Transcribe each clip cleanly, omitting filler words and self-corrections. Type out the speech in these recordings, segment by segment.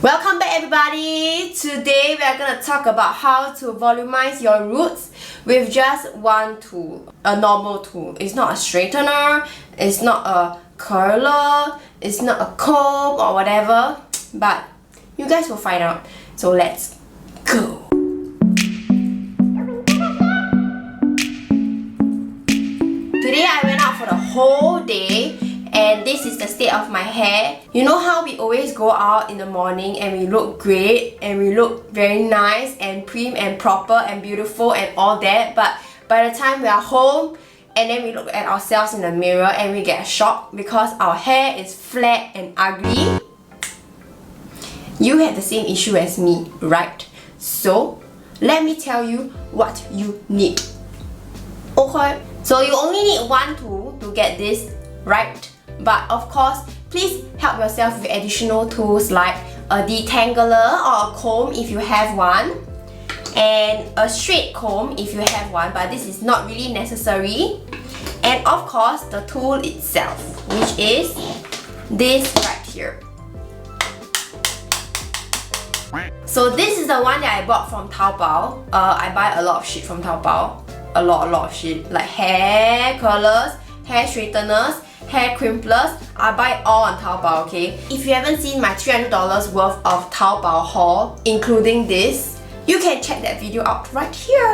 Welcome back everybody! Today we are going to talk about how to volumize your roots with just one tool. A normal tool. It's not a straightener, it's not a curler, it's not a comb or whatever, but you guys will find out. So let's go! Today I went out for the whole day and this is the state of my hair. You know how we always go out in the morning and we look great and we look very nice and prim and proper and beautiful and all that, but by the time we are home and then we look at ourselves in the mirror and we get a shock because our hair is flat and ugly. You have the same issue as me, right? So let me tell you what you need. Okay, so you only need one tool to get this right. But of course, please help yourself with additional tools like a detangler or a comb if you have one, and a straight comb if you have one, but this is not really necessary. And of course, the tool itself, which is this right here. So this is the one that I bought from Taobao. I buy a lot of shit from Taobao. A lot of shit. Like hair curlers, hair straighteners, hair crimplers. I buy all on Taobao, okay? If you haven't seen my $300 worth of Taobao haul, including this, you can check that video out right here.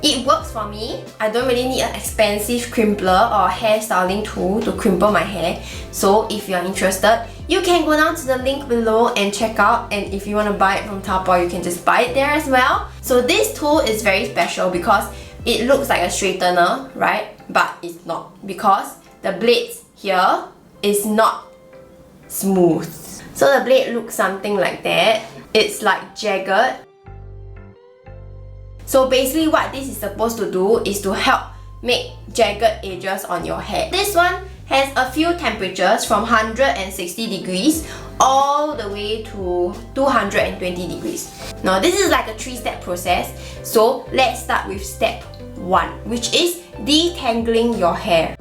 It works for me. I don't really need an expensive crimpler or hair styling tool to crimple my hair. So if you are interested, you can go down to the link below and check out, and if you want to buy it from Taobao, you can just buy it there as well. So this tool is very special because it looks like a straightener, right? But it's not, because the blades here is not smooth. So the blade looks something like that. It's like jagged. So basically what this is supposed to do is to help make jagged edges on your hair. This one has a few temperatures from 160 degrees all the way to 220 degrees. Now this is like a 3-step process. So let's start with step 1, which is detangling your hair.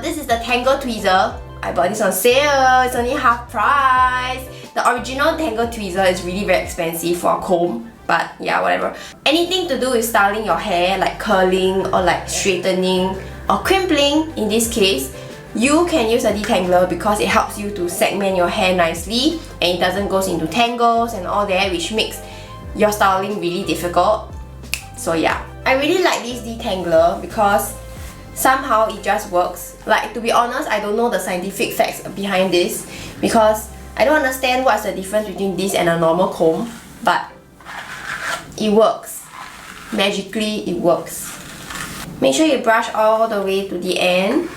This is the Tangle Tweezer. I bought this on sale, it's only half price. The original Tangle Tweezer is really very expensive for a comb, but yeah, whatever. Anything to do with styling your hair, like curling or like straightening or crimping in this case, you can use a detangler because it helps you to segment your hair nicely and it doesn't go into tangles and all that, which makes your styling really difficult. So yeah, I really like this detangler because somehow it just works. Like, to be honest, I don't know the scientific facts behind this because I don't understand what's the difference between this and a normal comb, but it works. Magically, it works. Make sure you brush all the way to the end.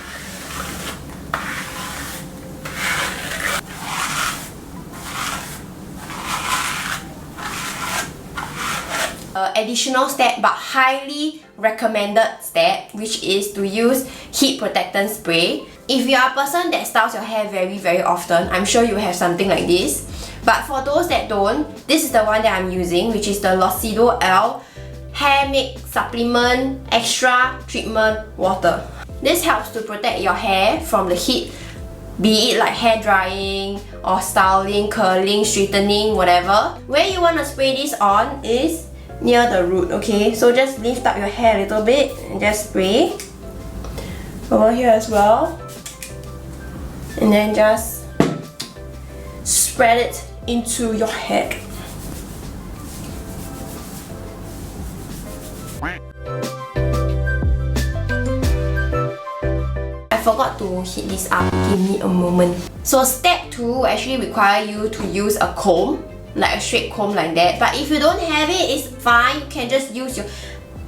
Additional step, but highly recommended step, which is to use heat protectant spray. If you are a person that styles your hair very often, I'm sure you have something like this. But for those that don't, this is the one that I'm using, which is the Lucido L Hair Make Supplement Extra Treatment Water. This helps to protect your hair from the heat, be it like hair drying or styling, curling, straightening, whatever. Where you want to spray this on is near the root, okay? So just lift up your hair a little bit and just spray over here as well, and then just spread it into your head. I forgot to heat this up, give me a moment. So step 2 will actually require you to use a comb, like a straight comb like that. But if you don't have it, it's fine. You can just use your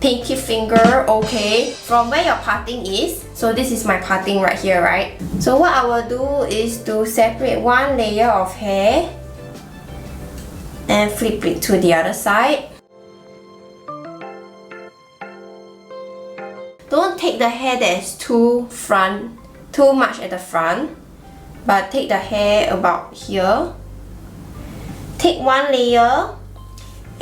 pinky finger, okay, from where your parting is. So this is my parting right here, right? So what I will do is to separate one layer of hair and flip it to the other side. Don't take the hair that is too much at the front, but take the hair about here. Take one layer,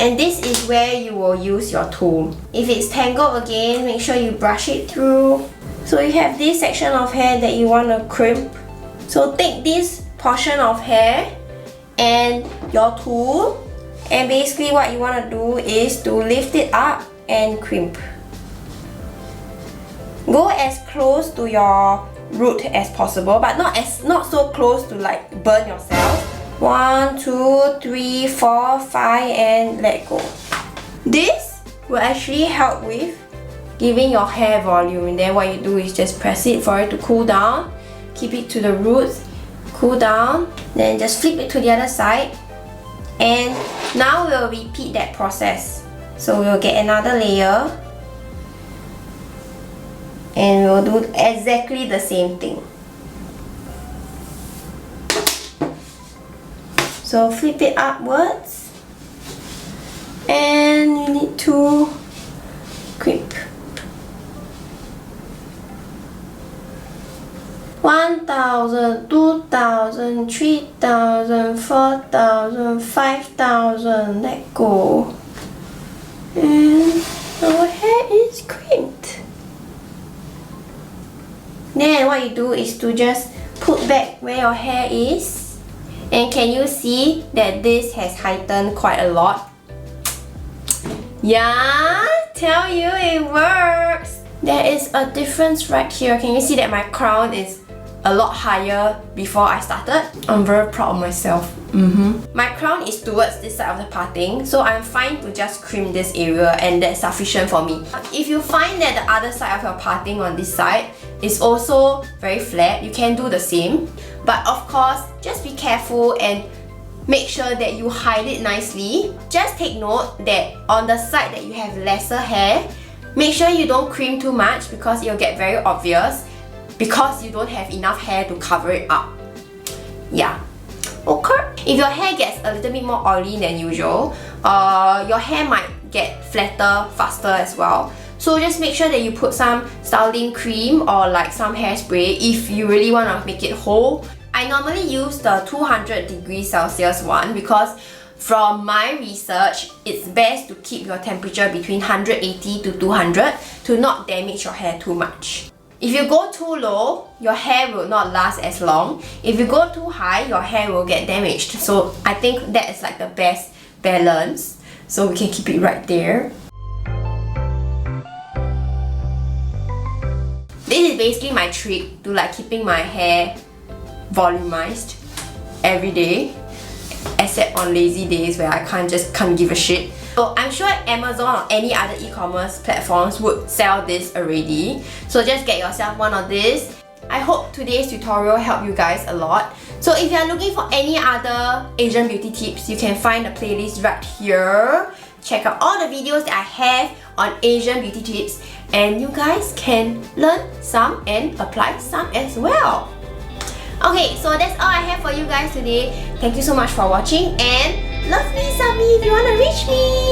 and this is where you will use your tool. If it's tangled again, make sure you brush it through. So you have this section of hair that you want to crimp. So take this portion of hair and your tool, and basically what you want to do is to lift it up and crimp. Go as close to your root as possible, but not so close to like burn yourself. 1, 2, 3, 4, 5, and let go. This will actually help with giving your hair volume, and then what you do is just press it for it to cool down. Keep it to the roots, cool down, then just flip it to the other side, and now we'll repeat that process. So we'll get another layer and we'll do exactly the same thing. So flip it upwards and you need to crimp. 1,000, 2,000, 3,000, 4,000, 5,000, let go. And our hair is crimped. Then what you do is to just put back where your hair is. And can you see that this has heightened quite a lot? Yeah, tell you it works. There is a difference right here. Can you see that my crown is a lot higher before I started? I'm very proud of myself. My crown is towards this side of the parting, so I'm fine to just crimp this area, and that's sufficient for me. If you find that the other side of your parting on this side is also very flat, you can do the same. But of course, just be careful and make sure that you hide it nicely. Just take note that on the side that you have lesser hair, make sure you don't crimp too much because it'll get very obvious because you don't have enough hair to cover it up. Yeah. Okay. If your hair gets a little bit more oily than usual, your hair might get flatter faster as well. So just make sure that you put some styling cream or like some hairspray if you really want to make it whole. I normally use the 200 degrees Celsius one because from my research, it's best to keep your temperature between 180 to 200 to not damage your hair too much. If you go too low, your hair will not last as long. If you go too high, your hair will get damaged. So I think that is like the best balance. So we can keep it right there. This is basically my trick to like keeping my hair volumized every day, except on lazy days where I can't give a shit. So I'm sure Amazon or any other e-commerce platforms would sell this already. So just get yourself one of this. I hope today's tutorial helped you guys a lot. So if you're looking for any other Asian beauty tips, you can find the playlist right here. Check out all the videos that I have on Asian beauty tips, and you guys can learn some and apply some as well. Okay, so that's all I have for you guys today. Thank you so much for watching, and love me, Sami, if you wanna reach me.